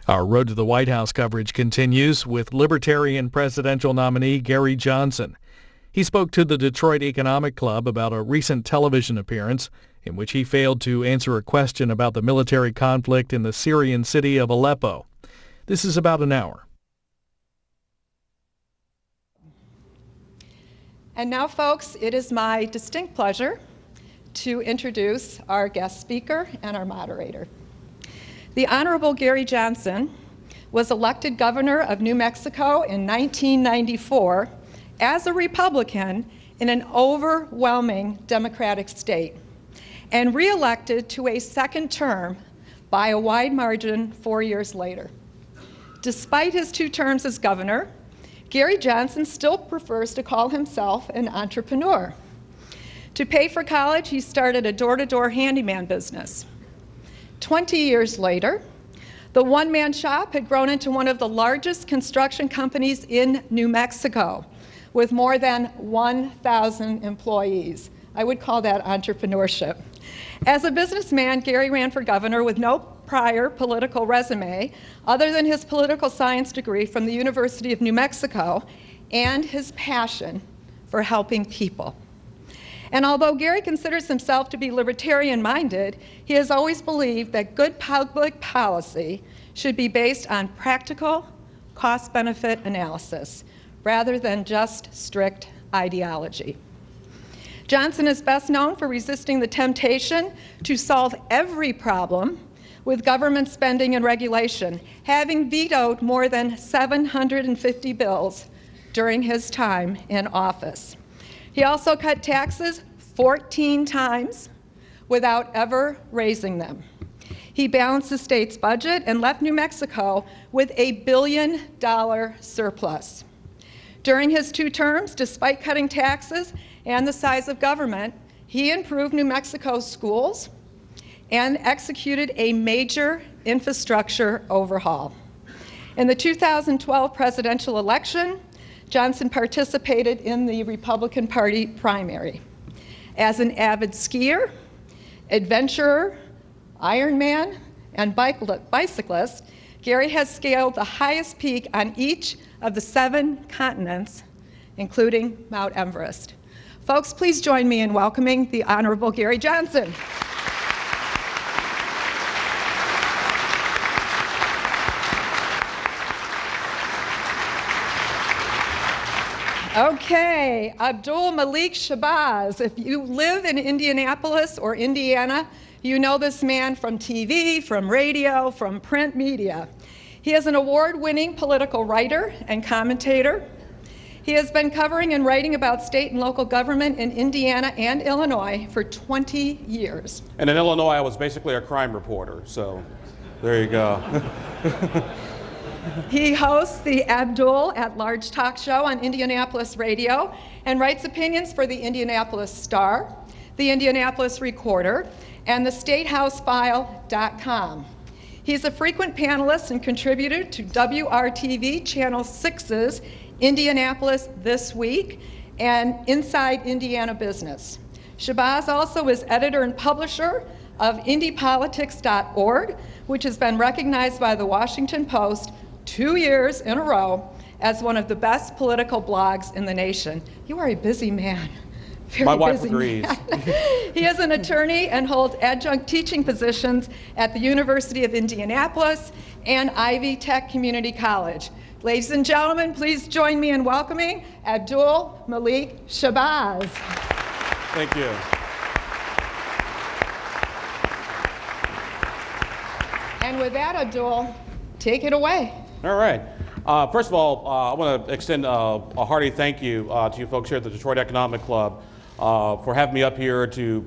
Our Road to the White House coverage continues with Libertarian presidential nominee Gary Johnson. He spoke to the Detroit Economic Club about a recent television appearance in which he failed to answer a question about the military conflict in the Syrian city of Aleppo. This is about an hour. And now, folks, it is my distinct pleasure to introduce our guest speaker and our moderator. The Honorable Gary Johnson was elected governor of New Mexico in 1994 as a Republican in an overwhelming Democratic state, and re-elected to a second term by a wide margin 4 years later. Despite his 2 terms as governor, Gary Johnson still prefers to call himself an entrepreneur. To pay for college, he started a door-to-door handyman business. 20 years later, the one-man shop had grown into one of the largest construction companies in New Mexico, with more than 1,000 employees. I would call that entrepreneurship. As a businessman, Gary ran for governor with no prior political resume other than his political science degree from the University of New Mexico and his passion for helping people. And although Gary considers himself to be libertarian-minded, he has always believed that good public policy should be based on practical cost-benefit analysis rather than just strict ideology. Johnson is best known for resisting the temptation to solve every problem with government spending and regulation, having vetoed more than 750 bills during his time in office. He also cut taxes 14 times without ever raising them. He balanced the state's budget and left New Mexico with $1 billion surplus. During his 2 terms, despite cutting taxes and the size of government, he improved New Mexico's schools and executed a major infrastructure overhaul. In the 2012 presidential election, Johnson participated in the Republican Party primary. As an avid skier, adventurer, Ironman, and bicyclist, Gary has scaled the highest peak on each of the 7 continents, including Mount Everest. Folks, please join me in welcoming the Honorable Gary Johnson. Okay, Abdul Malik Shabazz. If you live in Indianapolis or Indiana, you know this man from TV, from radio, from print media. He is an award-winning political writer and commentator. He has been covering and writing about state and local government in Indiana and Illinois for 20 years. And in Illinois, I was basically a crime reporter, so there you go. He hosts the Abdul at-Large talk show on Indianapolis radio and writes opinions for the Indianapolis Star, the Indianapolis Recorder, and the StateHouseFile.com. He's a frequent panelist and contributor to WRTV Channel 6's Indianapolis This Week and Inside Indiana Business. Shabazz also is editor and publisher of IndyPolitics.org, which has been recognized by the Washington Post 2 years in a row as one of the best political blogs in the nation. You are a busy man. My wife agrees. He is an attorney and holds adjunct teaching positions at the University of Indianapolis and Ivy Tech Community College. Ladies and gentlemen, please join me in welcoming Abdul Malik Shabazz. Thank you. And with that, Abdul, take it away. All right. First of all, I want to extend a hearty thank you to you folks here at the Detroit Economic Club for having me up here to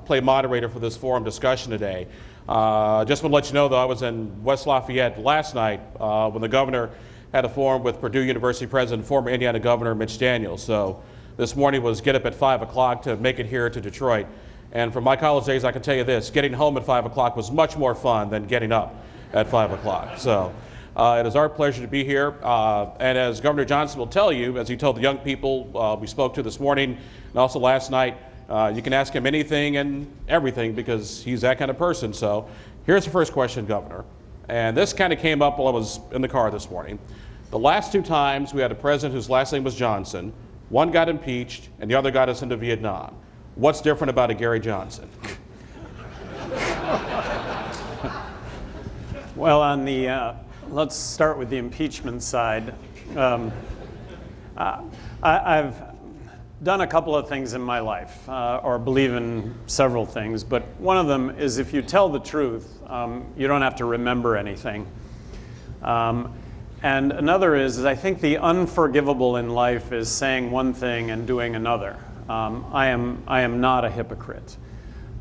play moderator for this forum discussion today. Just want to let you know, though, I was in West Lafayette last night when the governor had a forum with Purdue University president, former Indiana Governor Mitch Daniels. So this morning was get up at 5 o'clock to make it here to Detroit. And from my college days, I can tell you this, getting home at 5 o'clock was much more fun than getting up at 5 o'clock. So it is our pleasure to be here. And as Governor Johnson will tell you, as he told the young people we spoke to this morning and also last night, you can ask him anything and everything because he's that kind of person. So here's the first question, Governor. And this kind of came up while I was in the car this morning. The last two times we had a president whose last name was Johnson, one got impeached and the other got us into Vietnam. What's different about a Gary Johnson? Well, on the let's start with the impeachment side. I've done a couple of things in my life, or believe in several things, but one of them is if you tell the truth, you don't have to remember anything. And another is I think the unforgivable in life is saying one thing and doing another. I am not a hypocrite.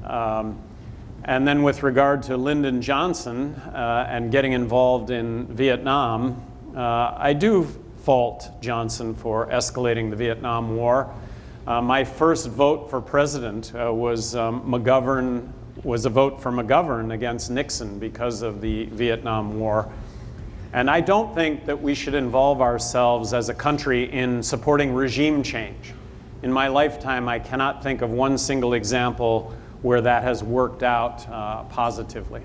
And then with regard to Lyndon Johnson and getting involved in Vietnam, I do fault Johnson for escalating the Vietnam War. My first vote for president was a vote for McGovern against Nixon because of the Vietnam War. And I don't think that we should involve ourselves as a country in supporting regime change. In my lifetime, I cannot think of one single example where that has worked out positively.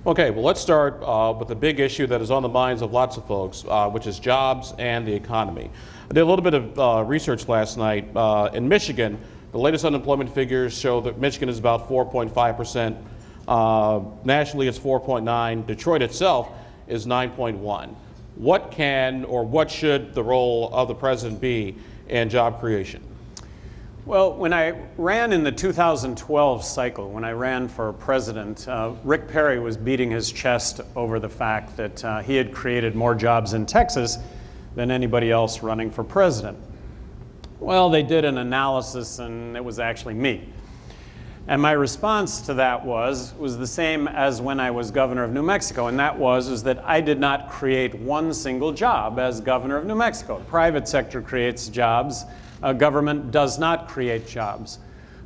Okay, well, let's start with the big issue that is on the minds of lots of folks, which is jobs and the economy. I did a little bit of research last night. In Michigan, the latest unemployment figures show that Michigan is about 4.5%. Nationally, it's 4.9%. Detroit itself is 9.1%. What can or what should the role of the president be in job creation? Well, when I ran in the 2012 cycle, when I ran for president, Rick Perry was beating his chest over the fact that he had created more jobs in Texas than anybody else running for president. Well, they did an analysis and it was actually me. And my response to that was the same as when I was governor of New Mexico, and that was that I did not create one single job as governor of New Mexico. The private sector creates jobs. Government does not create jobs.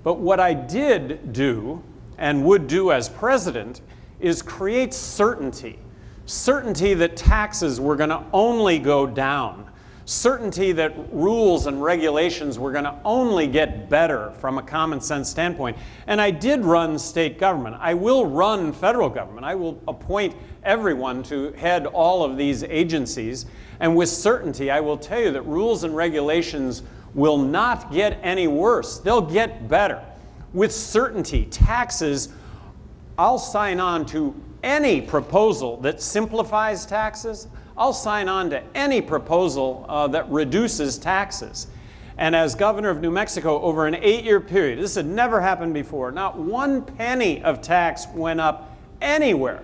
But what I did do and would do as president is create certainty. Certainty that taxes were going to only go down. Certainty that rules and regulations were going to only get better from a common sense standpoint. And I did run state government. I will run federal government. I will appoint everyone to head all of these agencies. And with certainty, I will tell you that rules and regulations will not get any worse. They'll get better. With certainty, taxes, I'll sign on to any proposal that simplifies taxes. I'll sign on to any proposal that reduces taxes. And as governor of New Mexico, over an 8-year period, this had never happened before, not one penny of tax went up anywhere.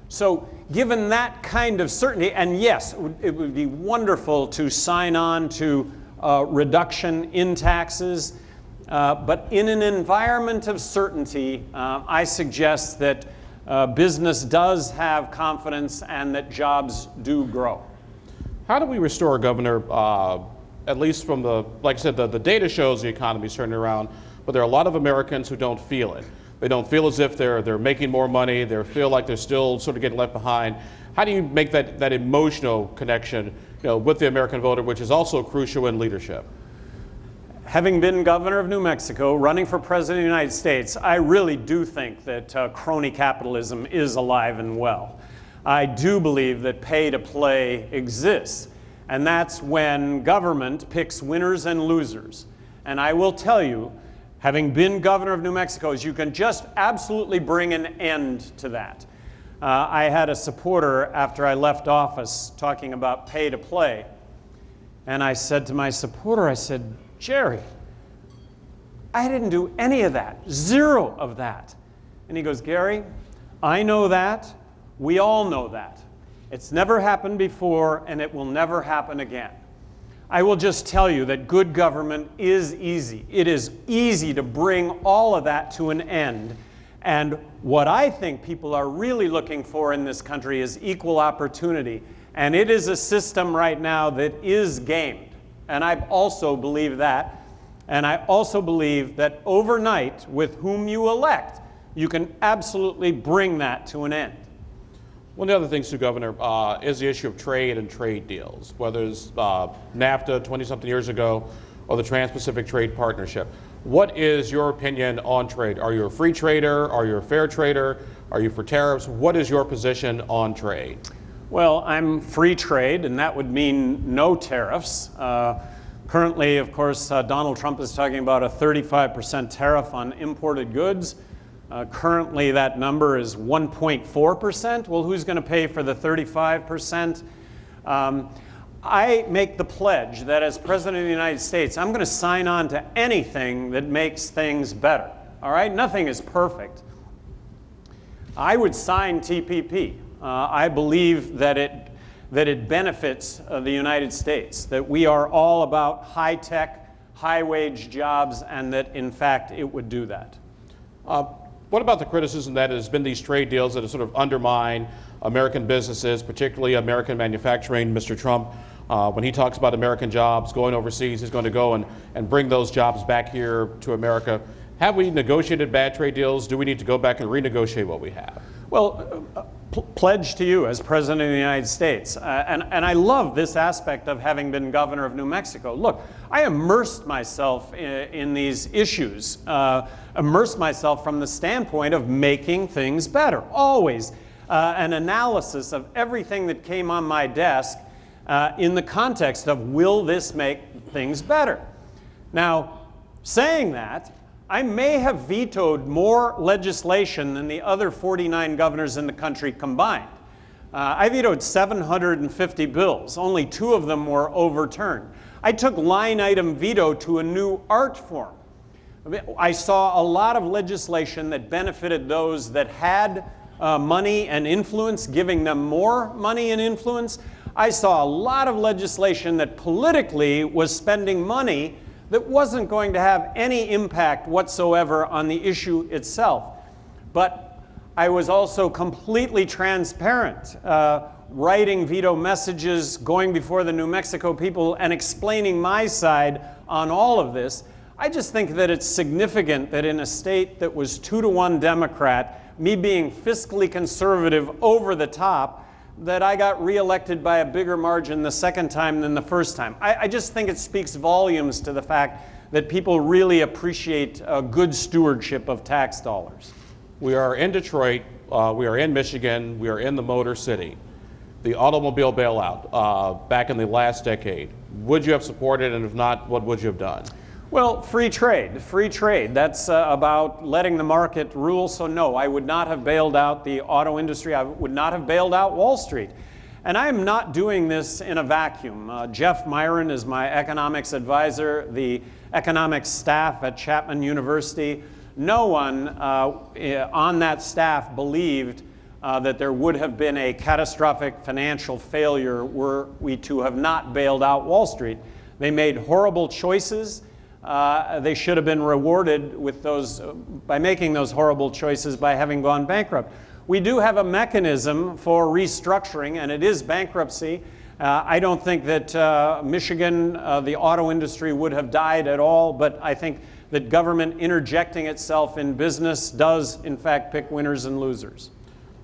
So given that kind of certainty, and yes, it would be wonderful to sign on to reduction in taxes, but in an environment of certainty, I suggest that business does have confidence and that jobs do grow. How do we restore, Governor, at least from like I said, the data shows the economy is turning around, but there are a lot of Americans who don't feel it. They don't feel as if they're making more money. They feel like they're still sort of getting left behind. How do you make that emotional connection, with the American voter, which is also crucial in leadership? Having been governor of New Mexico, running for president of the United States, I really do think that crony capitalism is alive and well. I do believe that pay to play exists, and that's when government picks winners and losers. And I will tell you, having been governor of New Mexico, is you can just absolutely bring an end to that. I had a supporter after I left office talking about pay to play. And I said to my supporter, I said, Jerry, I didn't do any of that, zero of that. And he goes, Gary, I know that, we all know that. It's never happened before and it will never happen again. I will just tell you that good government is easy. It is easy to bring all of that to an end. And what I think people are really looking for in this country is equal opportunity. And it is a system right now that is gamed. And I also believe that. And I also believe that overnight, with whom you elect, you can absolutely bring that to an end. One of the other things, too, Governor, is the issue of trade and trade deals, whether it's NAFTA 20-something years ago or the Trans-Pacific Trade Partnership. What is your opinion on trade? Are you a free trader? Are you a fair trader? Are you for tariffs? What is your position on trade? Well, I'm free trade, and that would mean no tariffs. Currently, of course, Donald Trump is talking about a 35% tariff on imported goods. Currently, that number is 1.4%. Well, who's going to pay for the 35%? I make the pledge that as President of the United States, I'm going to sign on to anything that makes things better. All right? Nothing is perfect. I would sign TPP. I believe that it benefits the United States, that we are all about high-tech, high-wage jobs, and that, in fact, it would do that. What about the criticism that there's been these trade deals that have sort of undermined American businesses, particularly American manufacturing? Mr. Trump, when he talks about American jobs going overseas, he's going to go and bring those jobs back here to America. Have we negotiated bad trade deals? Do we need to go back and renegotiate what we have? Well, pledge to you as President of the United States. And I love this aspect of having been governor of New Mexico. Look, I immersed myself in these issues, immersed myself from the standpoint of making things better. Always an analysis of everything that came on my desk in the context of, will this make things better? Now, saying that, I may have vetoed more legislation than the other 49 governors in the country combined. I vetoed 750 bills. Only 2 of them were overturned. I took line item veto to a new art form. I saw a lot of legislation that benefited those that had money and influence, giving them more money and influence. I saw a lot of legislation that politically was spending money that wasn't going to have any impact whatsoever on the issue itself. But I was also completely transparent, writing veto messages, going before the New Mexico people and explaining my side on all of this. I just think that it's significant that in a state that was 2-to-1 Democrat, me being fiscally conservative over the top, that I got reelected by a bigger margin the second time than the first time. I just think it speaks volumes to the fact that people really appreciate good stewardship of tax dollars. We are in Detroit, we are in Michigan, we are in the Motor City. The automobile bailout back in the last decade, would you have supported, and if not, what would you have done? Well, free trade. Free trade. That's about letting the market rule. So no, I would not have bailed out the auto industry. I would not have bailed out Wall Street. And I am not doing this in a vacuum. Jeff Myron is my economics advisor, the economics staff at Chapman University. No one on that staff believed that there would have been a catastrophic financial failure were we to have not bailed out Wall Street. They made horrible choices. They should have been rewarded with those by making those horrible choices by having gone bankrupt. We do have a mechanism for restructuring, and it is bankruptcy. I don't think that Michigan, the auto industry, would have died at all, but I think that government interjecting itself in business does, in fact, pick winners and losers.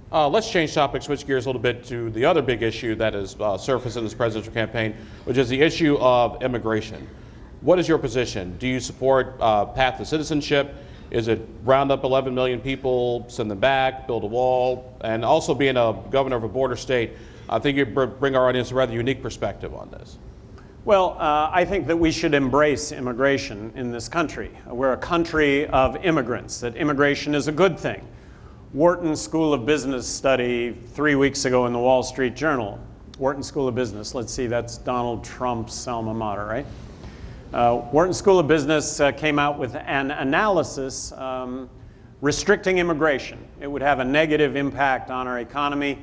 Let's change topics, switch gears a little bit to the other big issue that has surfaced in this presidential campaign, which is the issue of immigration. What is your position? Do you support path to citizenship? Is it round up 11 million people, send them back, build a wall? And also being a governor of a border state, I think you bring our audience a rather unique perspective on this. Well, I think that we should embrace immigration in this country. We're a country of immigrants, that immigration is a good thing. Wharton School of Business study 3 weeks ago in the Wall Street Journal. Wharton School of Business, let's see, that's Donald Trump's alma mater, right? Wharton School of Business came out with an analysis restricting immigration. It would have a negative impact on our economy,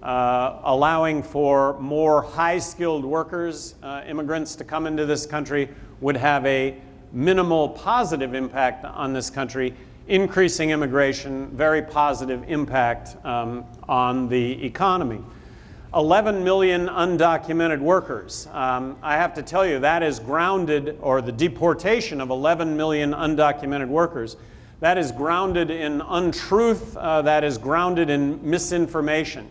allowing for more high-skilled workers, immigrants to come into this country would have a minimal positive impact on this country. Increasing immigration, very positive impact on the economy. 11 million undocumented workers. I have to tell you, that is grounded, or the deportation of 11 million undocumented workers, that is grounded in untruth, that is grounded in misinformation.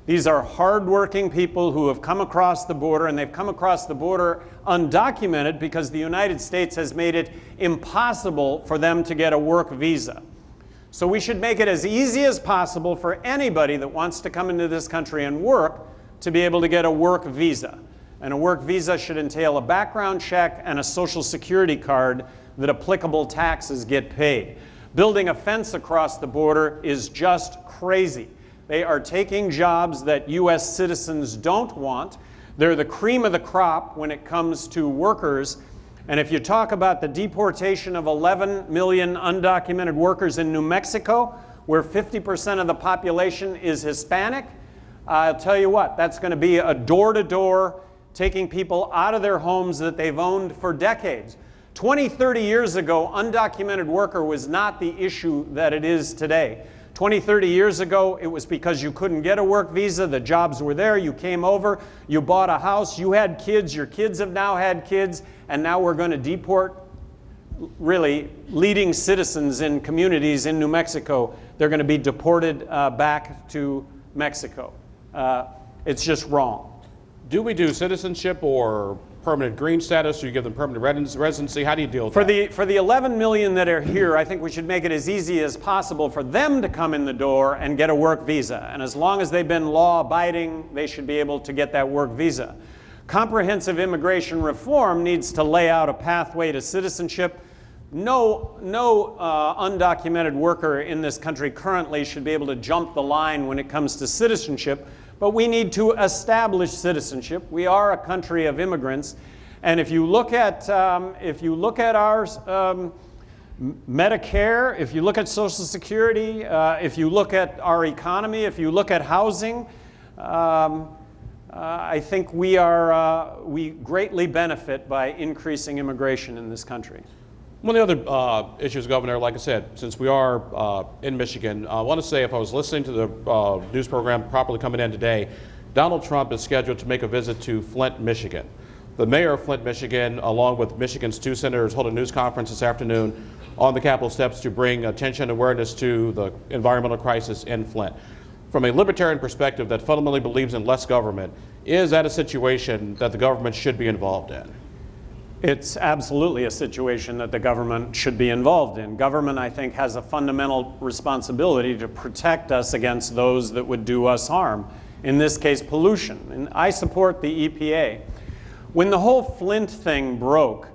These are hardworking people who have come across the border, and they've come across the border undocumented because the United States has made it impossible for them to get a work visa. So we should make it as easy as possible for anybody that wants to come into this country and work to be able to get a work visa. And a work visa should entail a background check and a Social Security card that applicable taxes get paid. Building a fence across the border is just crazy. They are taking jobs that U.S. citizens don't want. They're the cream of the crop when it comes to workers. And if you talk about the deportation of 11 million undocumented workers in New Mexico, where 50% of the population is Hispanic, I'll tell you what, that's going to be a door-to-door, taking people out of their homes that they've owned for decades. 20, 30 years ago, undocumented worker was not the issue that it is today. 20, 30 years ago, it was because you couldn't get a work visa, the jobs were there, you came over, you bought a house, you had kids, your kids have now had kids, and now we're going to deport really leading citizens in communities in New Mexico. They're going to be deported back to Mexico. It's just wrong. Do we do citizenship or permanent green status, or you give them permanent residency? How do you deal with that? For the 11 million that are here, I think we should make it as easy as possible for them to come in the door and get a work visa. And as long as they've been law-abiding, they should be able to get that work visa. Comprehensive immigration reform needs to lay out a pathway to citizenship. No undocumented worker in this country currently should be able to jump the line when it comes to citizenship. But we need to establish citizenship. We are a country of immigrants, and if you look at our Medicare, if you look at Social Security, if you look at our economy, if you look at housing, I think we greatly benefit by increasing immigration in this country. One of the other issues, Governor, like I said, since we are in Michigan, I want to say if I was listening to the news program properly coming in today, Donald Trump is scheduled to make a visit to Flint, Michigan. The mayor of Flint, Michigan, along with Michigan's 2 senators, hold a news conference this afternoon on the Capitol steps to bring attention and awareness to the environmental crisis in Flint. From a libertarian perspective that fundamentally believes in less government, is that a situation that the government should be involved in? It's absolutely a situation that the government should be involved in. Government, I think, has a fundamental responsibility to protect us against those that would do us harm. In this case, pollution. And I support the EPA. When the whole Flint thing broke,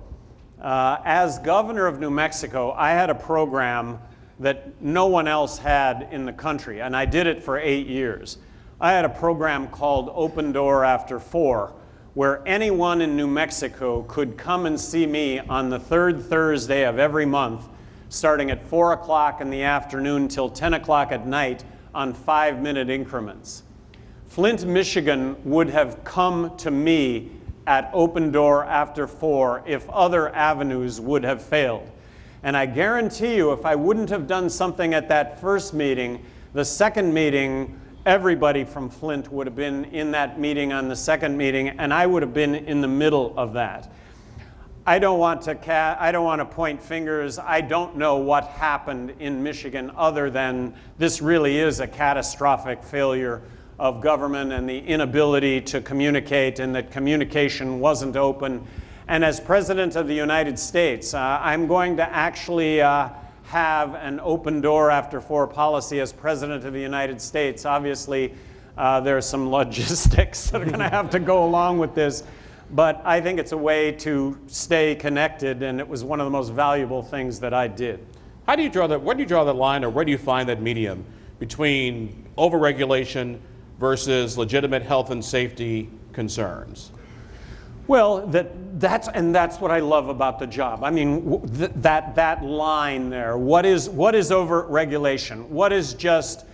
as governor of New Mexico, I had a program that no one else had in the country, and I did it for 8 years. I had a program called Open Door After 4, where anyone in New Mexico could come and see me on the 3rd Thursday of every month, starting at 4 o'clock in the afternoon till 10 o'clock at night on 5-minute increments. Flint, Michigan would have come to me at Open Door After 4 if other avenues would have failed. And I guarantee you, if I wouldn't have done something at that first meeting, the second meeting, everybody from Flint would have been in that meeting on the second meeting, and I would have been in the middle of that. I don't want to point fingers. I don't know what happened in Michigan other than this really is a catastrophic failure of government and the inability to communicate, and that communication wasn't open. And as President of the United States, I'm going to actually have an Open Door After 4 policy as President of the United States. Obviously, there are some logistics that are going to have to go along with this, but I think it's a way to stay connected, and it was one of the most valuable things that I did. How do you draw that? Where do you draw that line, or where do you find that medium between overregulation versus legitimate health and safety concerns? Well, that's what I love about the job. I mean, that line there. What is over-regulation? What is just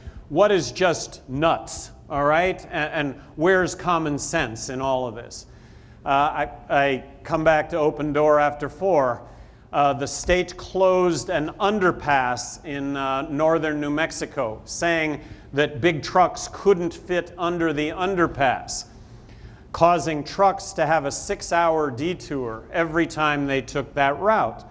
nuts? All right, and where's common sense in all of this? I come back to Open Door After 4. The state closed an underpass in northern New Mexico, saying that big trucks couldn't fit under the underpass, causing trucks to have a 6-hour detour every time they took that route.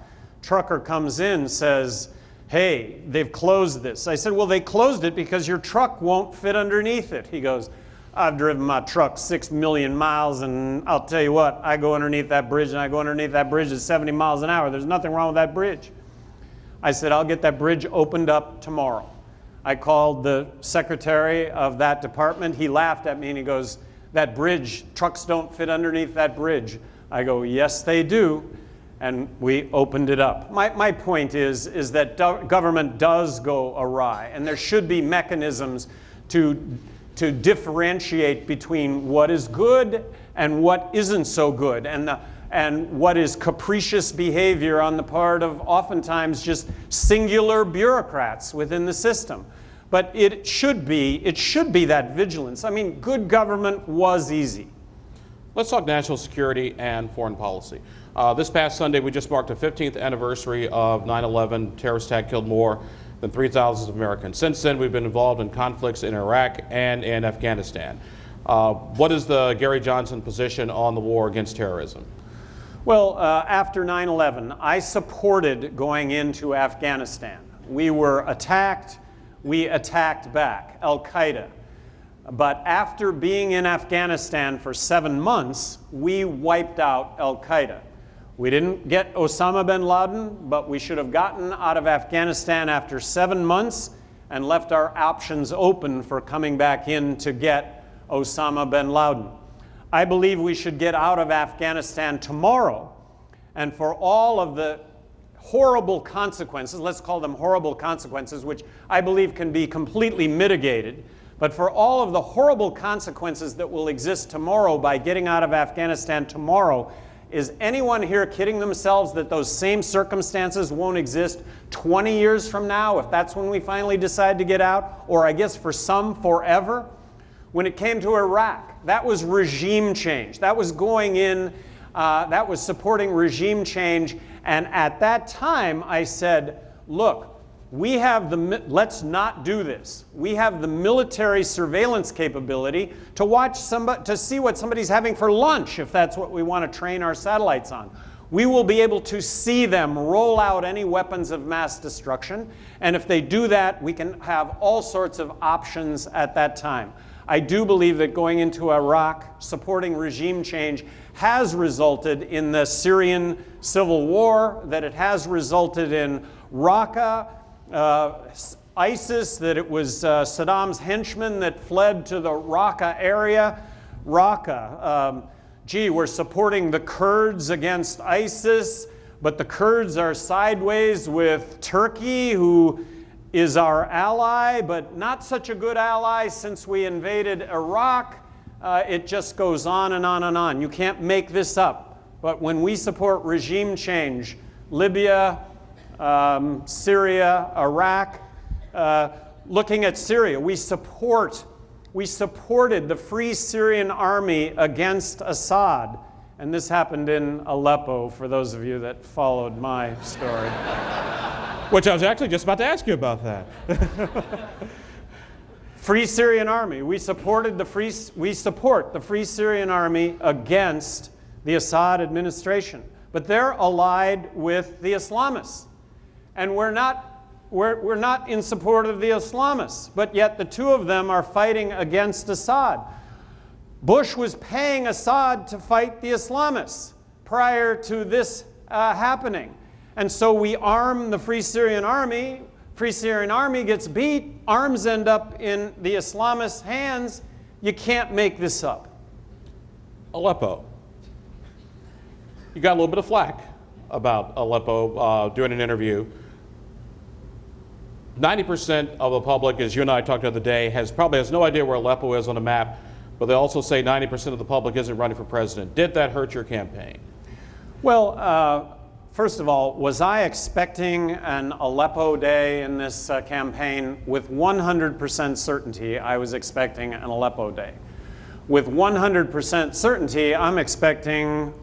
Trucker comes in, says, "Hey, they've closed this." I said, "Well, they closed it because your truck won't fit underneath it." He goes, "I've driven my truck 6 million miles, and I'll tell you what, I go underneath that bridge, and I go underneath that bridge at 70 miles an hour. There's nothing wrong with that bridge." I said, I'll get that bridge opened up tomorrow. I called the secretary of that department. He laughed at me and he goes, that bridge, trucks don't fit underneath that bridge. I go, yes, they do. And we opened it up. My point is that government does go awry, and there should be mechanisms to differentiate between what is good and what isn't so good, and what is capricious behavior on the part of oftentimes just singular bureaucrats within the system. But it should be that vigilance. I mean, good government was easy. Let's talk national security and foreign policy. This past Sunday, we just marked the 15th anniversary of 9/11. Terrorist attack killed more than 3,000 Americans. Since then, we've been involved in conflicts in Iraq and in Afghanistan. What is the Gary Johnson position on the war against terrorism? Well, after 9/11, I supported going into Afghanistan. We were attacked. We attacked back, Al-Qaeda. But after being in Afghanistan for 7 months, we wiped out Al-Qaeda. We didn't get Osama bin Laden, but we should have gotten out of Afghanistan after 7 months and left our options open for coming back in to get Osama bin Laden. I believe we should get out of Afghanistan tomorrow, and for all of the horrible consequences, let's call them horrible consequences, which I believe can be completely mitigated, but for all of the horrible consequences that will exist tomorrow by getting out of Afghanistan tomorrow, is anyone here kidding themselves that those same circumstances won't exist 20 years from now, if that's when we finally decide to get out, or I guess for some forever? When it came to Iraq, that was regime change. That was going in, that was supporting regime change, and at that time I said, look, we have let's not do this. We have the military surveillance capability to watch somebody, to see what somebody's having for lunch, if that's what we want to train our satellites on. We will be able to see them roll out any weapons of mass destruction, and if they do that, we can have all sorts of options at that time. I do believe that going into Iraq, supporting regime change, has resulted in the Syrian civil war, that it has resulted in Raqqa, ISIS, that it was Saddam's henchmen that fled to the Raqqa area. Raqqa, gee, we're supporting the Kurds against ISIS, but the Kurds are sideways with Turkey, who is our ally, but not such a good ally since we invaded Iraq. It just goes on and on and on. You can't make this up. But when we support regime change, Libya, Syria, Iraq, looking at Syria, we supported the Free Syrian Army against Assad. And this happened in Aleppo, for those of you that followed my story. Which I was actually just about to ask you about that. Free Syrian Army. We support the Free Syrian Army against the Assad administration. But they're allied with the Islamists. And we're not in support of the Islamists, but yet the two of them are fighting against Assad. Bush was paying Assad to fight the Islamists prior to this happening. And so we arm the Free Syrian Army. Free Syrian Army gets beat. Arms end up in the Islamists' hands. You can't make this up. Aleppo. You got a little bit of flack about Aleppo during an interview. 90% of the public, as you and I talked the other day, probably has no idea where Aleppo is on a map, but they also say 90% of the public isn't running for president. Did that hurt your campaign? Well, first of all, was I expecting an Aleppo day in this campaign? With 100% certainty, I was expecting an Aleppo day. With 100% certainty, I'm expecting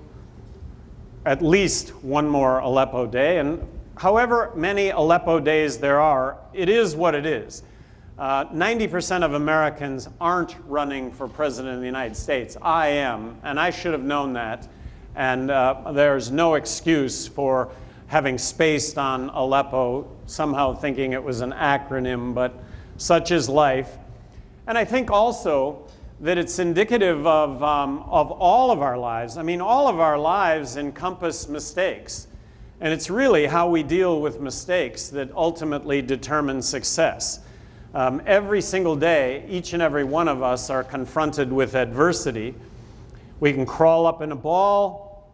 at least one more Aleppo day. And however many Aleppo days there are, it is what it is. 90% of Americans aren't running for president of the United States. I am, and I should have known that. And there's no excuse for having spaced on Aleppo, somehow thinking it was an acronym, but such is life. And I think also that it's indicative of all of our lives. I mean, all of our lives encompass mistakes. And it's really how we deal with mistakes that ultimately determine success. Every single day, each and every one of us are confronted with adversity. We can crawl up in a ball,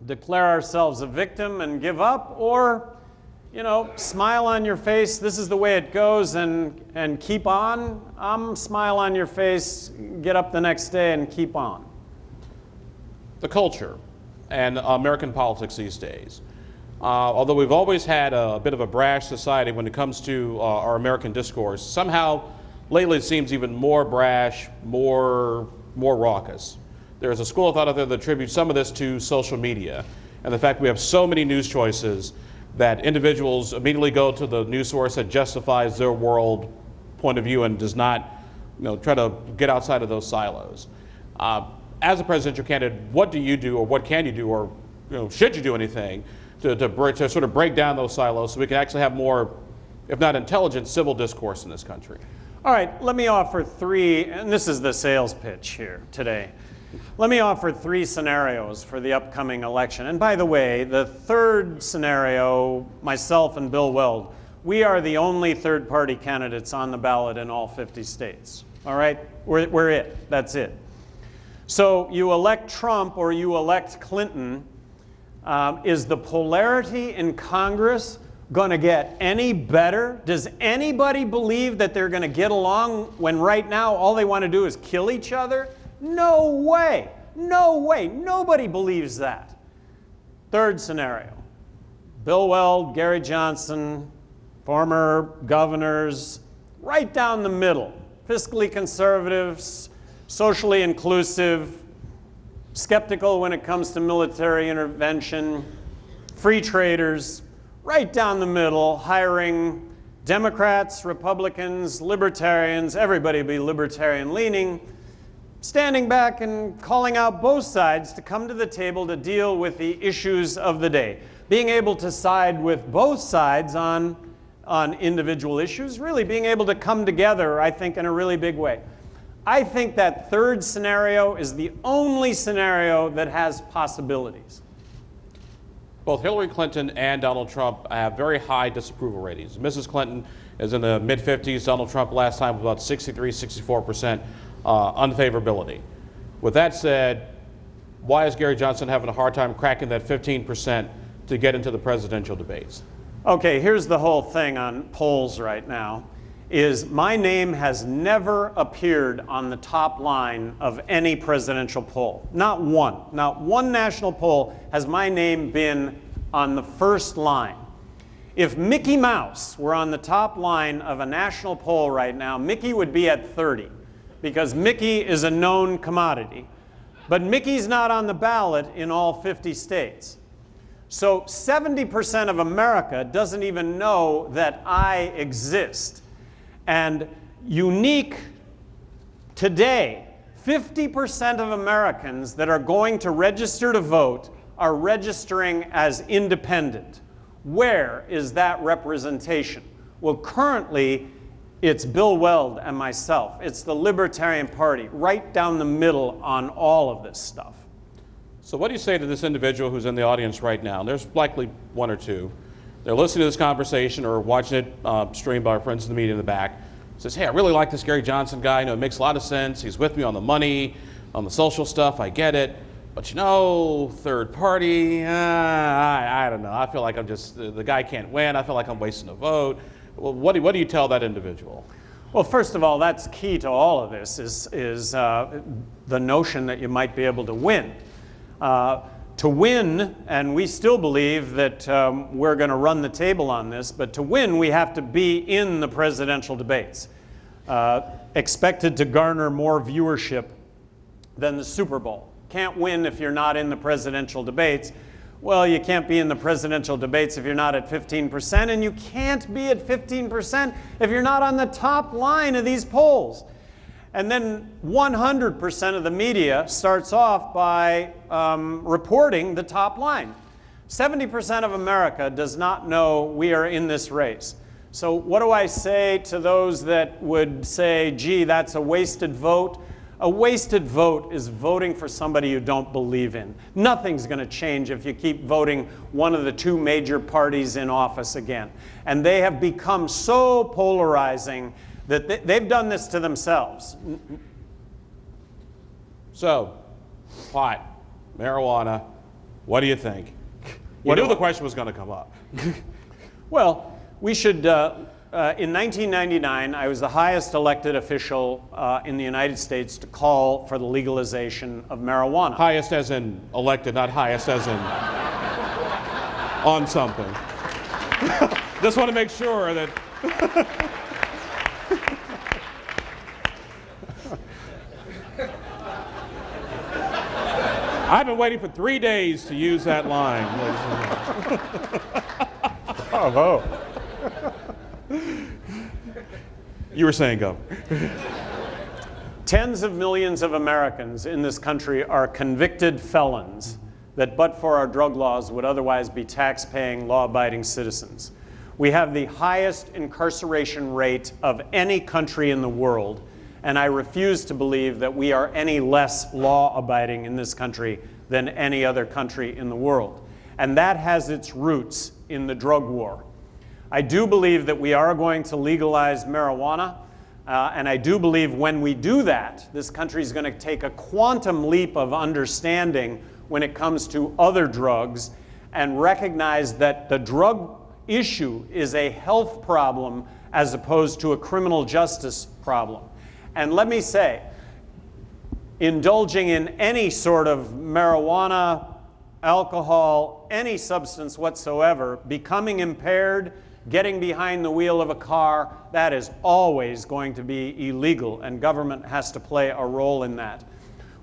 declare ourselves a victim and give up, or, you know, smile on your face, this is the way it goes, and keep on. Smile on your face, get up the next day and keep on. The culture and American politics these days. Although we've always had a bit of a brash society when it comes to our American discourse, somehow lately it seems even more brash, more raucous. There's a school of thought out there that attributes some of this to social media and the fact we have so many news choices that individuals immediately go to the news source that justifies their world point of view and does not, try to get outside of those silos. As a presidential candidate, what do you do, or what can you do, or should you do anything to sort of break down those silos so we can actually have more, if not intelligent, civil discourse in this country? All right, let me offer three, and this is the sales pitch here today. Let me offer three scenarios for the upcoming election. And by the way, the third scenario, myself and Bill Weld, we are the only third-party candidates on the ballot in all 50 states. All right, we're it. That's it. So you elect Trump or you elect Clinton. Is the polarity in Congress going to get any better? Does anybody believe that they're going to get along when right now all they want to do is kill each other? No way. No way. Nobody believes that. Third scenario. Bill Weld, Gary Johnson, former governors, right down the middle. Fiscally conservative, socially inclusive, skeptical when it comes to military intervention, free traders, right down the middle, hiring Democrats, Republicans, libertarians, everybody be libertarian leaning, standing back and calling out both sides to come to the table to deal with the issues of the day. Being able to side with both sides on individual issues, really being able to come together, I think, in a really big way. I think that third scenario is the only scenario that has possibilities. Both Hillary Clinton and Donald Trump have very high disapproval ratings. Mrs. Clinton is in the mid-50s. Donald Trump last time was about 63, 64% unfavorability. With that said, why is Gary Johnson having a hard time cracking that 15% to get into the presidential debates? Okay, here's the whole thing on polls right now. Is my name has never appeared on the top line of any presidential poll. Not one. Not one national poll has my name been on the first line. If Mickey Mouse were on the top line of a national poll right now, Mickey would be at 30, because Mickey is a known commodity. But Mickey's not on the ballot in all 50 states. So 70% of America doesn't even know that I exist. And unique today, 50% of Americans that are going to register to vote are registering as independent. Where is that representation? Well, currently, it's Bill Weld and myself. It's the Libertarian Party, right down the middle on all of this stuff. So what do you say to this individual who's in the audience right now? And there's likely one or two. They're listening to this conversation or watching it streamed by our friends in the media in the back. Says, hey, I really like this Gary Johnson guy. It makes a lot of sense. He's with me on the money, on the social stuff. I get it. But third party, I don't know. I feel like I'm just, the guy can't win. I feel like I'm wasting a vote. Well, what do you tell that individual? Well, first of all, that's key to all of this is the notion that you might be able to win. To win, and we still believe that we're going to run the table on this, but to win, we have to be in the presidential debates. Expected to garner more viewership than the Super Bowl. Can't win if you're not in the presidential debates. Well, you can't be in the presidential debates if you're not at 15%, and you can't be at 15% if you're not on the top line of these polls. And then 100% of the media starts off by reporting the top line. 70% of America does not know we are in this race. So what do I say to those that would say, gee, that's a wasted vote? A wasted vote is voting for somebody you don't believe in. Nothing's going to change if you keep voting one of the two major parties in office again. And they have become so polarizing that they've done this to themselves. So, pot, marijuana, what do you think? You knew the question was going to come up. Well, we should, in 1999, I was the highest elected official in the United States to call for the legalization of marijuana. Highest as in elected, not highest as in on something. Just want to make sure that... I've been waiting for 3 days to use that line. Bravo. You were saying, go. Tens of millions of Americans in this country are convicted felons that, but for our drug laws, would otherwise be tax-paying, law-abiding citizens. We have the highest incarceration rate of any country in the world, and I refuse to believe that we are any less law-abiding in this country than any other country in the world. And that has its roots in the drug war. I do believe that we are going to legalize marijuana, and I do believe when we do that, this country is going to take a quantum leap of understanding when it comes to other drugs and recognize that the drug issue is a health problem as opposed to a criminal justice problem. And let me say, indulging in any sort of marijuana, alcohol, any substance whatsoever, becoming impaired, getting behind the wheel of a car, that is always going to be illegal, and government has to play a role in that.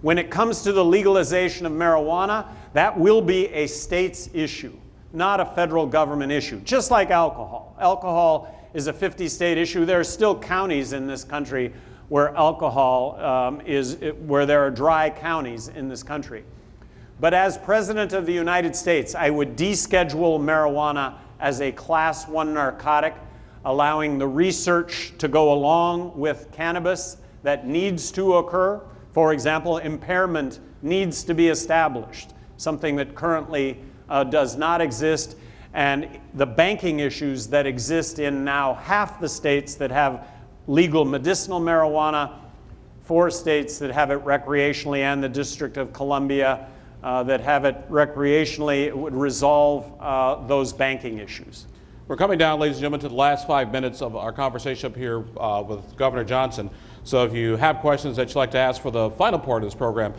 When it comes to the legalization of marijuana, that will be a state's issue, not a federal government issue, just like alcohol. Alcohol is a 50-state issue. There are still counties in this country where alcohol where there are dry counties in this country. But as President of the United States, I would deschedule marijuana as a Class 1 narcotic, allowing the research to go along with cannabis that needs to occur. For example, impairment needs to be established, something that currently does not exist, and the banking issues that exist in now half the states that have legal medicinal marijuana, 4 states that have it recreationally, and the District of Columbia that have it recreationally. It would resolve those banking issues. We're coming down, ladies and gentlemen, to the last 5 minutes of our conversation up here with Governor Johnson. So if you have questions that you'd like to ask for the final part of this program,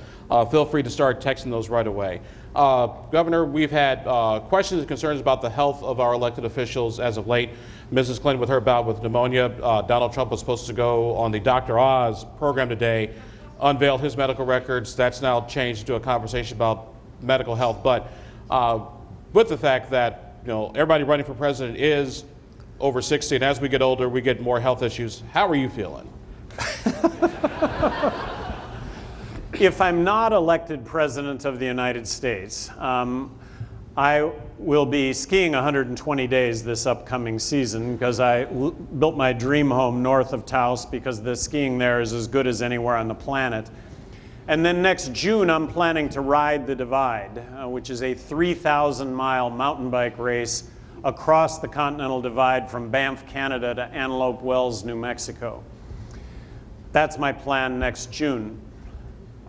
feel free to start texting those right away. Governor, we've had questions and concerns about the health of our elected officials as of late. Mrs. Clinton with her bout with pneumonia. Donald Trump was supposed to go on the Dr. Oz program today, unveil his medical records. That's now changed to a conversation about medical health. But with the fact that everybody running for president is over 60, and as we get older, we get more health issues. How are you feeling? If I'm not elected President of the United States, I will be skiing 120 days this upcoming season because I built my dream home north of Taos because the skiing there is as good as anywhere on the planet. And then next June, I'm planning to ride the Divide, which is a 3,000-mile mountain bike race across the Continental Divide from Banff, Canada to Antelope Wells, New Mexico. That's my plan next June.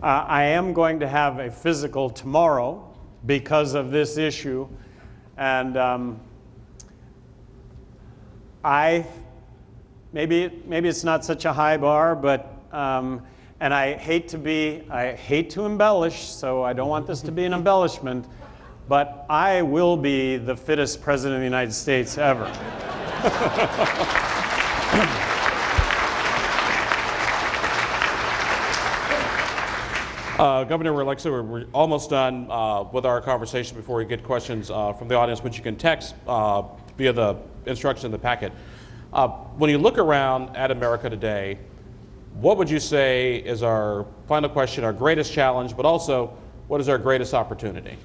I am going to have a physical tomorrow because of this issue, and maybe it's not such a high bar, but and I hate to embellish, so I don't want this to be an embellishment, but I will be the fittest president of the United States ever. Governor, like I said, we're almost done with our conversation before we get questions from the audience, which you can text via the instructions in the packet. When you look around at America today, what would you say is our final question, our greatest challenge, but also what is our greatest opportunity?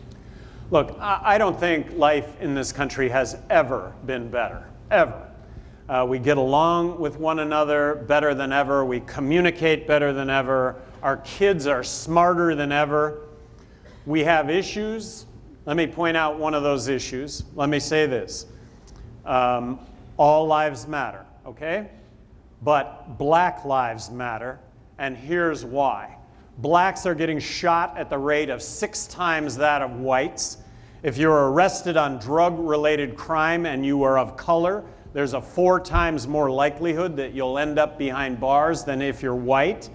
Look, I don't think life in this country has ever been better, ever. We get along with one another better than ever. We communicate better than ever. Our kids are smarter than ever. We have issues. Let me point out one of those issues. Let me say this. All lives matter, okay? But black lives matter, and here's why. Blacks are getting shot at the rate of 6 times that of whites. If you're arrested on drug-related crime and you are of color, there's a 4 times more likelihood that you'll end up behind bars than if you're white.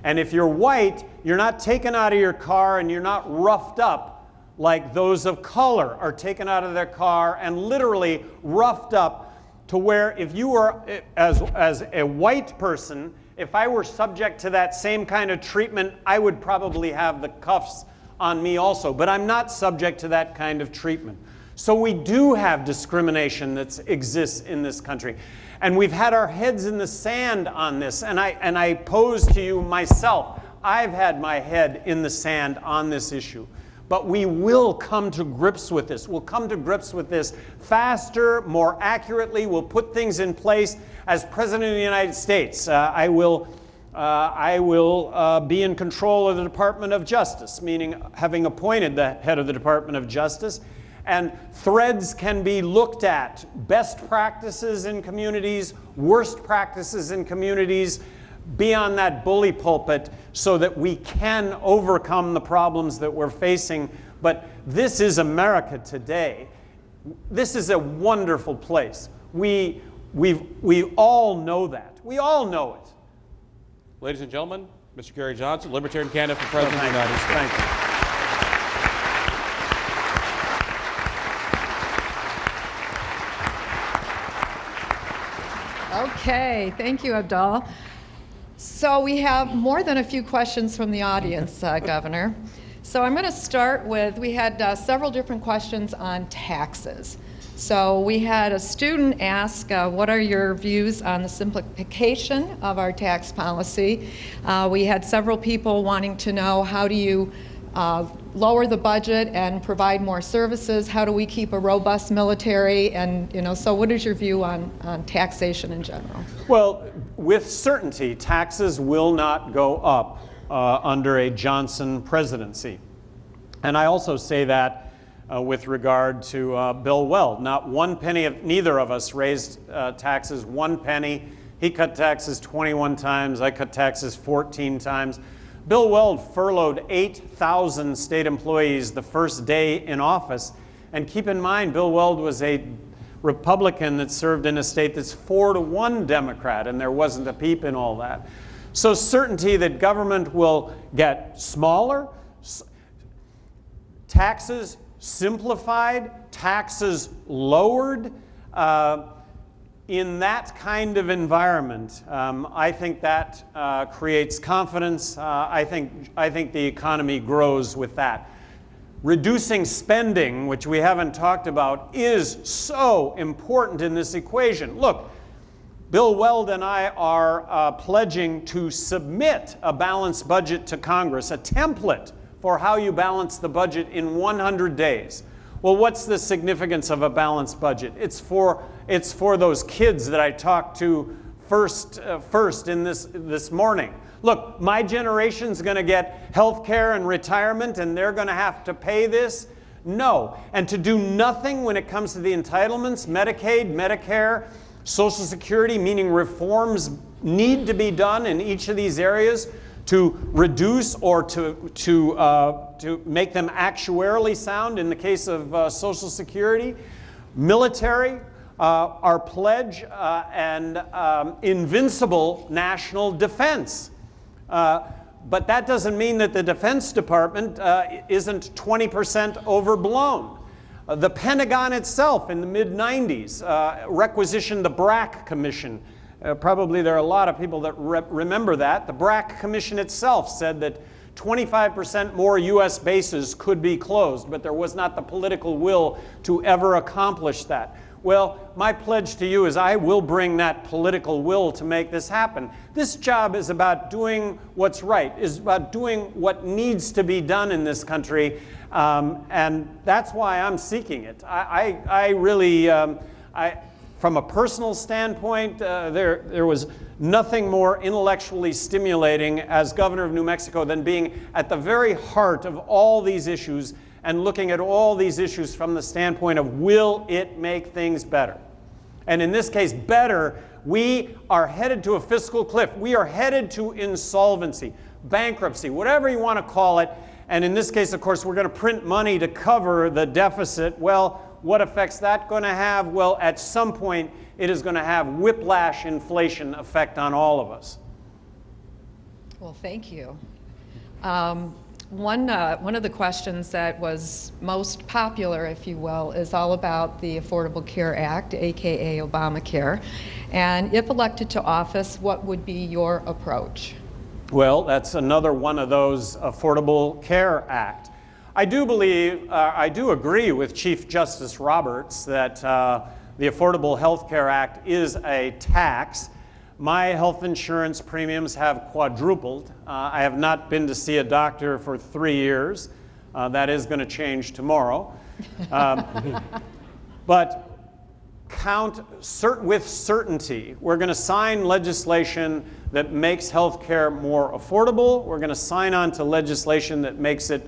And if you're white, you're not taken out of your car and you're not roughed up like those of color are taken out of their car and literally roughed up to where if you were, as a white person, if I were subject to that same kind of treatment, I would probably have the cuffs on me also. But I'm not subject to that kind of treatment. So we do have discrimination that exists in this country. And we've had our heads in the sand on this. And I pose to you myself, I've had my head in the sand on this issue. But we will come to grips with this. We'll come to grips with this faster, more accurately. We'll put things in place. As President of the United States, I will be in control of the Department of Justice, meaning having appointed the head of the Department of Justice. And threads can be looked at. Best practices in communities, worst practices in communities, be on that bully pulpit so that we can overcome the problems that we're facing. But this is America today. This is a wonderful place. We all know that. We all know it. Ladies and gentlemen, Mr. Gary Johnson, Libertarian candidate for President of the United States. Thank you. Okay, thank you, Abdul. So we have more than a few questions from the audience, Governor. So I'm going to start with, we had several different questions on taxes. So we had a student ask, what are your views on the simplification of our tax policy? We had several people wanting to know, how do you lower the budget and provide more services? How do we keep a robust military? And, so what is your view on taxation in general? Well, with certainty, taxes will not go up under a Johnson presidency. And I also say that with regard to Bill Weld. Not one penny of, neither of us raised taxes 1 penny. He cut taxes 21 times. I cut taxes 14 times. Bill Weld furloughed 8,000 state employees the first day in office. And keep in mind, Bill Weld was a Republican that served in a state that's 4-1 Democrat, and there wasn't a peep in all that. So certainty that government will get smaller, taxes simplified, taxes lowered. In that kind of environment, I think that creates confidence. I think the economy grows with that. Reducing spending, which we haven't talked about, is so important in this equation. Look, Bill Weld and I are pledging to submit a balanced budget to Congress, a template for how you balance the budget in 100 days. Well, what's the significance of a balanced budget? It's for those kids that I talked to first in this morning. Look, my generation's going to get health care and retirement, and they're going to have to pay this? No. And to do nothing when it comes to the entitlements, Medicaid, Medicare, Social Security, meaning reforms need to be done in each of these areas to reduce or to make them actuarially sound in the case of Social Security. Military, our pledge and invincible national defense. But that doesn't mean that the Defense Department isn't 20% overblown. The Pentagon itself in the mid-90s requisitioned the BRAC Commission. Probably there are a lot of people that remember that. The BRAC Commission itself said that 25% more U.S. bases could be closed, but there was not the political will to ever accomplish that. Well, my pledge to you is I will bring that political will to make this happen. This job is about doing what's right, is about doing what needs to be done in this country, and that's why I'm seeking it. I really, from a personal standpoint, there was Nothing more intellectually stimulating as governor of New Mexico than being at the very heart of all these issues and looking at all these issues from the standpoint of, will it make things better? And in this case, better, we are headed to a fiscal cliff. We are headed to insolvency, bankruptcy, whatever you want to call it. And in this case, of course, we're going to print money to cover the deficit. Well, what effect's that going to have? Well, at some point, it is going to have whiplash inflation effect on all of us. Well, thank you. One of the questions that was most popular, if you will, is all about the Affordable Care Act, aka Obamacare. And if elected to office, what would be your approach? Well, that's another one of those Affordable Care Act. I do agree with Chief Justice Roberts that the Affordable Health Care Act is a tax. My health insurance premiums have quadrupled. I have not been to see a doctor for 3 years. That is going to change tomorrow. But with certainty, we're going to sign legislation that makes health care more affordable. We're going to sign on to legislation that makes it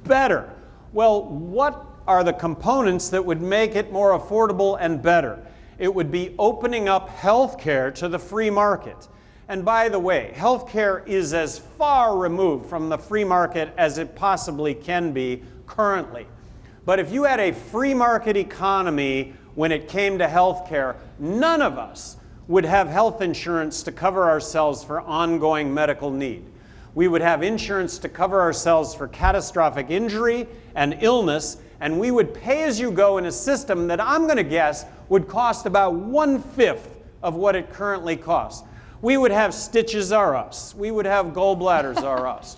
better. Well, what are the components that would make it more affordable and better? It would be opening up health care to the free market. And by the way, health care is as far removed from the free market as it possibly can be currently. But if you had a free market economy when it came to health care, none of us would have health insurance to cover ourselves for ongoing medical need. We would have insurance to cover ourselves for catastrophic injury and illness, and we would pay as you go in a system that I'm going to guess would cost about 1/5 of what it currently costs. We would have stitches are us. We would have gallbladders are us.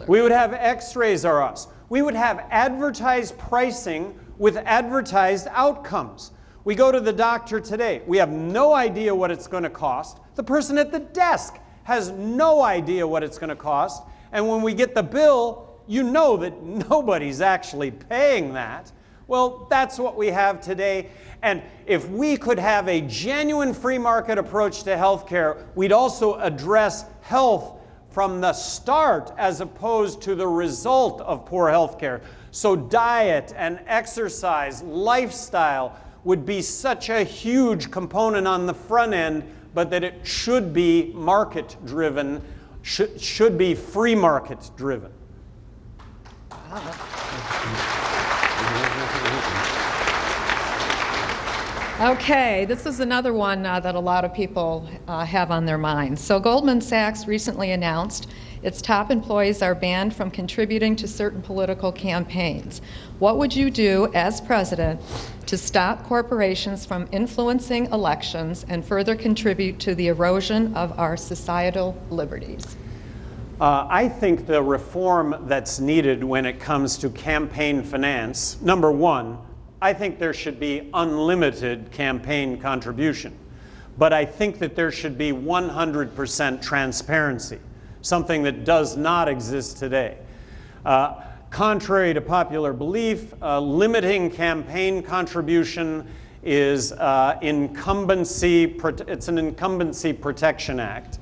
We would have x-rays are us. We would have advertised pricing with advertised outcomes. We go to the doctor today. We have no idea what it's going to cost. The person at the desk has no idea what it's going to cost. And when we get the bill, you know that nobody's actually paying that. Well, that's what we have today. And if we could have a genuine free market approach to healthcare, we'd also address health from the start as opposed to the result of poor healthcare. So diet and exercise, lifestyle would be such a huge component on the front end, but that it should be market-driven, should be free market-driven. Okay, this is another one that a lot of people have on their minds. So Goldman Sachs recently announced its top employees are banned from contributing to certain political campaigns. What would you do as president to stop corporations from influencing elections and further contribute to the erosion of our societal liberties? I think the reform that's needed when it comes to campaign finance, number one, I think there should be unlimited campaign contribution. But I think that there should be 100% transparency, something that does not exist today. Contrary to popular belief, limiting campaign contribution is it's an incumbency protection act.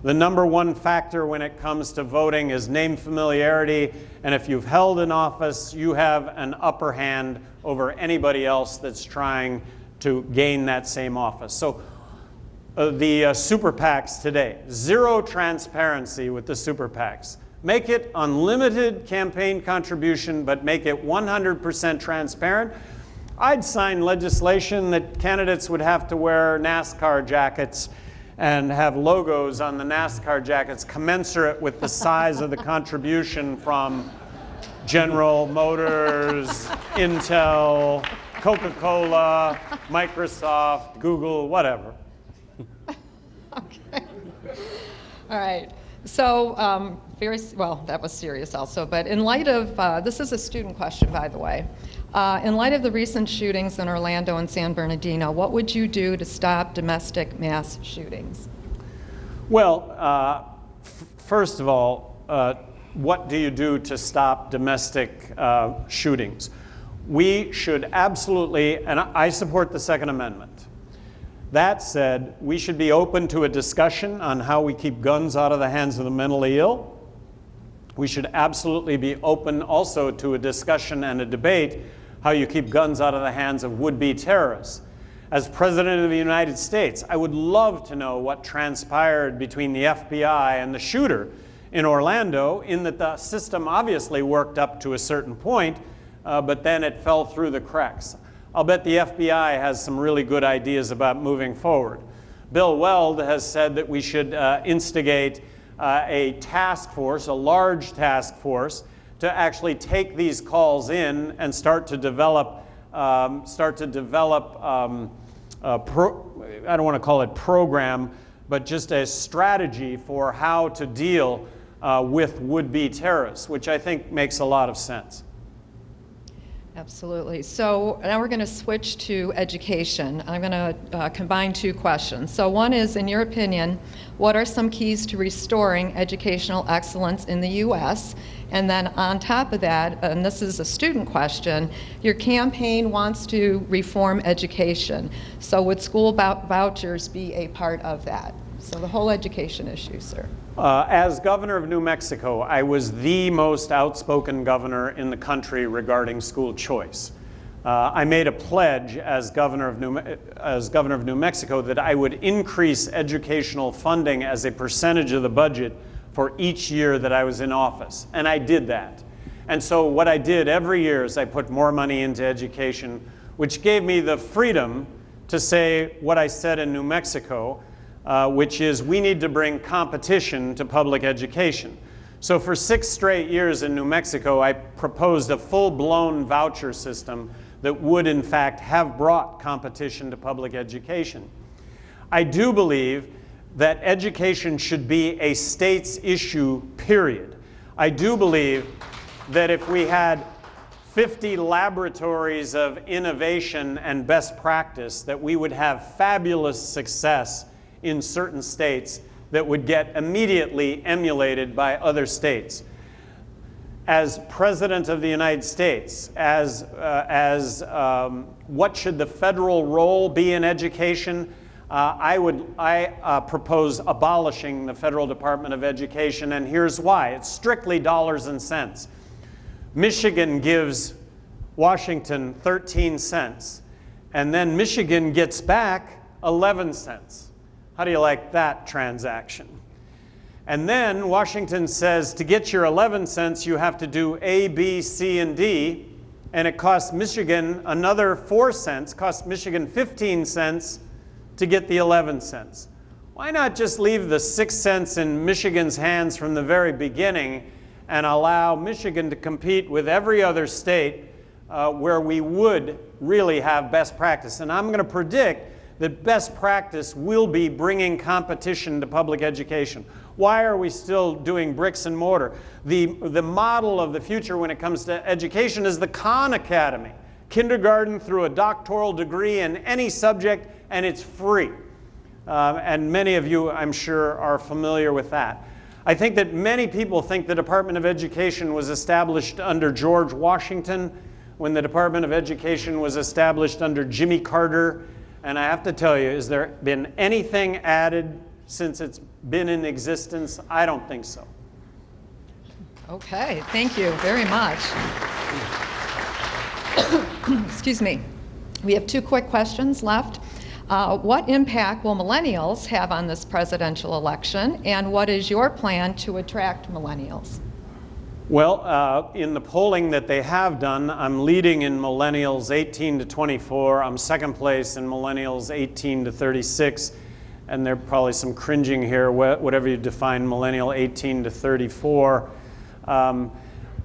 The number one factor when it comes to voting is name familiarity, and if you've held an office, you have an upper hand over anybody else that's trying to gain that same office. So the super PACs today, zero transparency with the super PACs. Make it unlimited campaign contribution, but make it 100% transparent. I'd sign legislation that candidates would have to wear NASCAR jackets and have logos on the NASCAR jackets commensurate with the size of the contribution from General Motors, Intel, Coca-Cola, Microsoft, Google, whatever. Okay. All right. So, well, that was serious also, but in light of, this is a student question, by the way. In light of the recent shootings in Orlando and San Bernardino, what would you do to stop domestic mass shootings? Well, first of all, what do you do to stop domestic shootings? We should absolutely, and I support the Second Amendment. That said, we should be open to a discussion on how we keep guns out of the hands of the mentally ill. We should absolutely be open also to a discussion and a debate how you keep guns out of the hands of would-be terrorists. As President of the United States, I would love to know what transpired between the FBI and the shooter in Orlando, in that the system obviously worked up to a certain point, but then it fell through the cracks. I'll bet the FBI has some really good ideas about moving forward. Bill Weld has said that we should instigate a task force, a large task force, to actually take these calls in and start to develop I don't want to call it program, but just a strategy for how to deal with would-be terrorists, which I think makes a lot of sense. Absolutely. So now we're going to switch to education. I'm going to combine two questions. So one is, in your opinion, what are some keys to restoring educational excellence in the U.S.? And then on top of that, and this is a student question, your campaign wants to reform education. So would school vouchers be a part of that? So the whole education issue, sir. As governor of New Mexico, I was the most outspoken governor in the country regarding school choice. I made a pledge as governor of New Mexico that I would increase educational funding as a percentage of the budget for each year that I was in office, and I did that. And so what I did every year is I put more money into education, which gave me the freedom to say what I said in New Mexico, which is we need to bring competition to public education. So for 6 straight years in New Mexico, I proposed a full-blown voucher system that would in fact have brought competition to public education. I do believe that education should be a state's issue, period. I do believe that if we had 50 laboratories of innovation and best practice, that we would have fabulous success in certain states that would get immediately emulated by other states. As President of the United States, what should the federal role be in education? I propose abolishing the Federal Department of Education, and here's why. It's strictly dollars and cents. Michigan gives Washington 13 cents, and then Michigan gets back 11 cents. How do you like that transaction? And then Washington says to get your 11 cents, you have to do A, B, C, and D, and it costs Michigan another 4 cents, costs Michigan 15 cents to get the 11 cents. Why not just leave the 6 cents in Michigan's hands from the very beginning and allow Michigan to compete with every other state where we would really have best practice? And I'm going to predict that best practice will be bringing competition to public education. Why are we still doing bricks and mortar? The model of the future when it comes to education is the Khan Academy. Kindergarten through a doctoral degree in any subject, and it's free. And many of you, I'm sure, are familiar with that. I think that many people think the Department of Education was established under George Washington, when the Department of Education was established under Jimmy Carter. And I have to tell you, has there been anything added since it's been in existence? I don't think so. Okay, thank you very much. Excuse me. We have 2 quick questions left. What impact will millennials have on this presidential election, and what is your plan to attract millennials? Well, in the polling that they have done, I'm leading in millennials 18 to 24. I'm second place in millennials 18 to 36. And there are probably some cringing here, whatever you define millennial 18 to 34.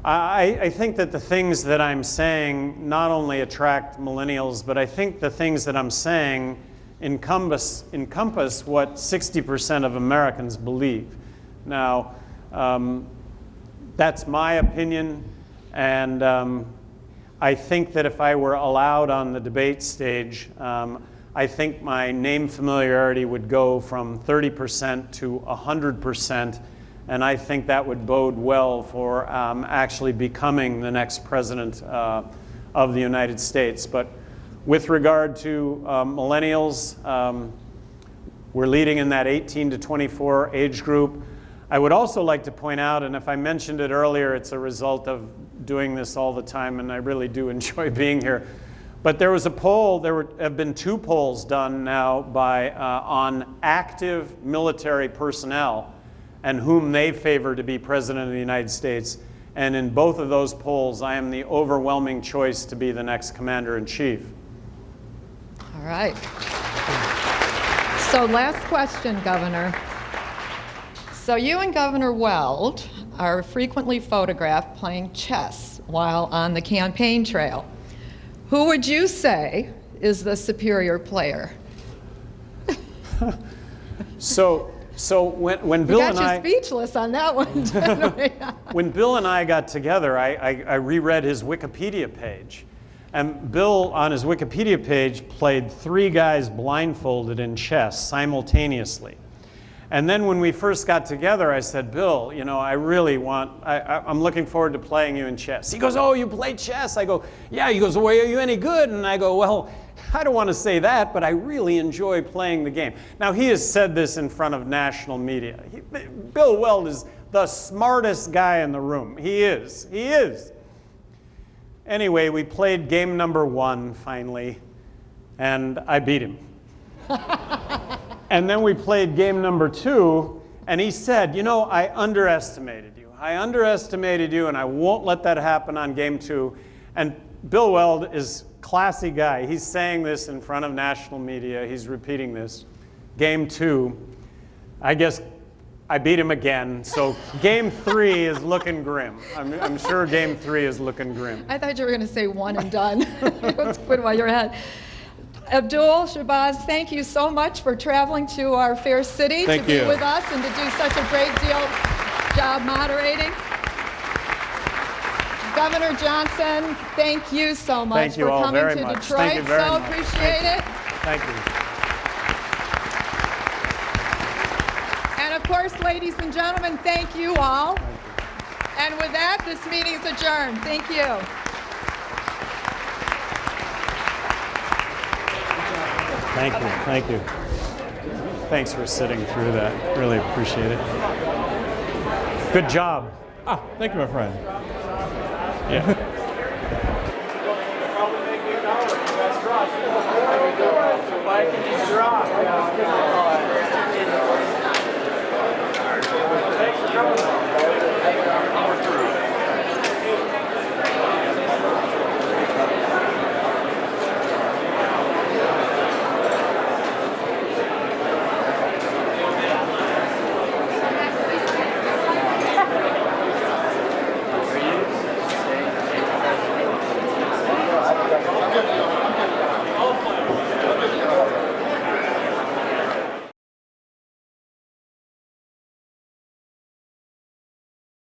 I think that the things that I'm saying not only attract millennials, but I think the things that I'm saying encompass what 60% of Americans believe. Now, that's my opinion, and I think that if I were allowed on the debate stage, I think my name familiarity would go from 30% to 100%, and I think that would bode well for actually becoming the next president of the United States. But With regard to millennials, we're leading in that 18 to 24 age group. I would also like to point out, and if I mentioned it earlier, it's a result of doing this all the time, and I really do enjoy being here. But there was a poll, have been 2 polls done now on active military personnel and whom they favor to be President of the United States. And in both of those polls, I am the overwhelming choice to be the next Commander-in-Chief. All right. So last question, Governor. So you and Governor Weld are frequently photographed playing chess while on the campaign trail. Who would you say is the superior player? So when Bill and I... You got you speechless on that one, didn't we? When Bill and I got together, I reread his Wikipedia page. And Bill, on his Wikipedia page, played 3 guys blindfolded in chess simultaneously. And then when we first got together, I said, Bill, you know, I'm looking forward to playing you in chess. He goes, oh, you play chess? I go, yeah. He goes, well, are you any good? And I go, well, I don't want to say that, but I really enjoy playing the game. Now, he has said this in front of national media. Bill Weld is the smartest guy in the room. He is. He is. Anyway, we played game number 1 finally, and I beat him. And then we played game number 2, and he said, you know, I underestimated you. I underestimated you, and I won't let that happen on game 2. And Bill Weld is a classy guy. He's saying this in front of national media. He's repeating this. Game 2, I guess I beat him again. So game 3 is looking grim. I'm sure game 3 is looking grim. I thought you were going to say 1 and done. Let's put while you're ahead. Abdul, Shabazz, thank you so much for traveling to our fair city to be with us and to do such a great job moderating. Governor Johnson, thank you so much for coming to Detroit. Thank you very much. Appreciate it. Thank you. And of course, ladies and gentlemen, thank you all. And with that, this meeting is adjourned. Thank you. Thank you. Thank you. Thanks for sitting through that. Really appreciate it. Good job. Ah, thank you, my friend. Yeah. Thanks for coming.